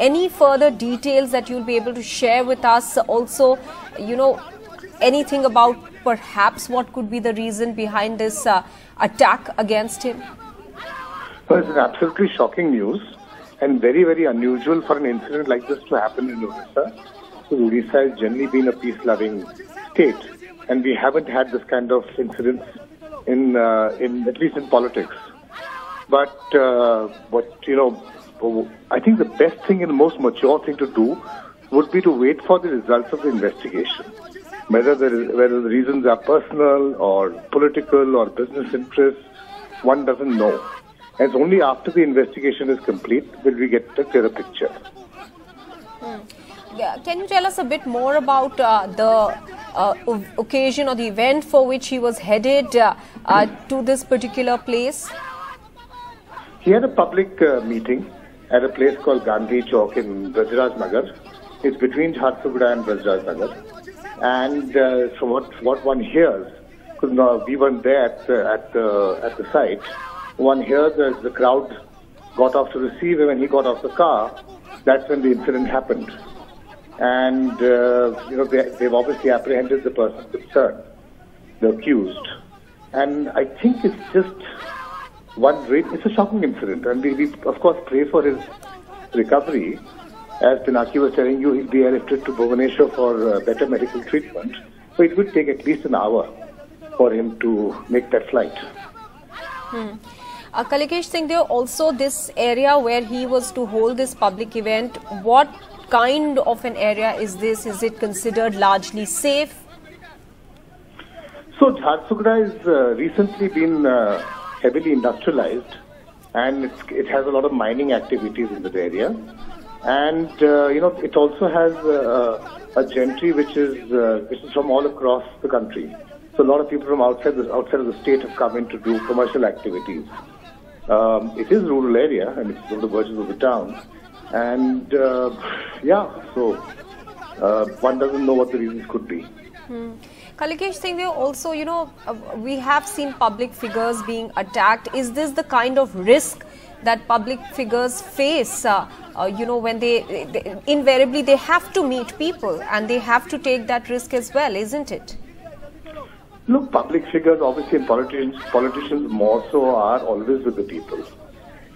Any further details that you'll be able to share with us? Also, anything about perhaps what could be the reason behind this attack against him? Well, it's absolutely shocking news and very, very unusual for an incident like this to happen in Odisha. So Odisha has generally been a peace-loving state, and we haven't had this kind of incidents in at least in politics. But I think the best thing and the most mature thing to do would be to wait for the results of the investigation. Whether the reasons are personal or political or business interests, one doesn't know. And it's only after the investigation is complete will we get a clearer picture. Yeah. Can you tell us a bit more about the occasion or the event for which he was headed to this particular place? He had a public meeting at a place called Gandhi Chowk in Brajraj Nagar. It's between Jharsuguda and Brajraj Nagar. And so what one hears, because we weren't there at the site, one hears as the crowd got off to receive him and he got off the car. That's when the incident happened. And they've obviously apprehended the person concerned, the accused. And I think it's just it's a shocking incident, and we of course pray for his recovery. As Pinaki was telling you, he'll be airlifted to Bhubaneswar for better medical treatment. So it would take at least an hour for him to make that flight. Kalikesh Singh Deo, also this area where he was to hold this public event, what kind of an area is this? Is it considered largely safe? So Jharsuguda has recently been heavily industrialized, and it has a lot of mining activities in that area. And it also has a gentry which is from all across the country. So a lot of people from outside of the state have come in to do commercial activities. It is a rural area, and it's on the verges of the town. And so one doesn't know what the reasons could be. Kalikesh Singh Deo, also, we have seen public figures being attacked. Is this the kind of risk that public figures face? When they invariably they have to meet people and they have to take that risk as well, isn't it? Look, public figures, obviously, and politicians more so are always with the people.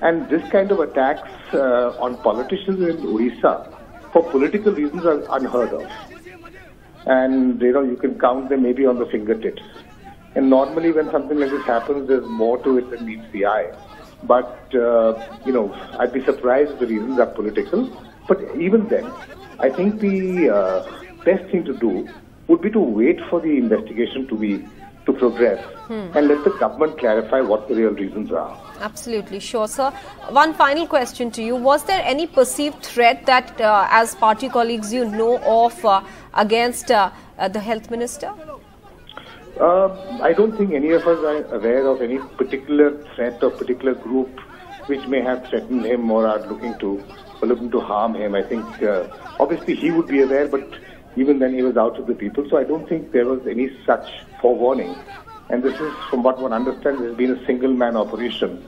And this kind of attacks on politicians in Odisha for political reasons are unheard of. And, you can count them maybe on the fingertips. And normally when something like this happens, there's more to it than meets the eye. But, I'd be surprised if the reasons are political. But even then, I think the best thing to do would be to wait for the investigation to progress and let the government clarify what the real reasons are. Absolutely, sure, sir. One final question to you. Was there any perceived threat that, as party colleagues, you know of against the health minister? I don't think any of us are aware of any particular threat or particular group which may have threatened him or are looking to harm him. I think obviously he would be aware, but even then he was out of the people. So I don't think there was any such forewarning. And this is, from what one understands, has been a single-man operation.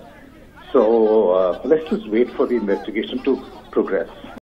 So let's just wait for the investigation to progress.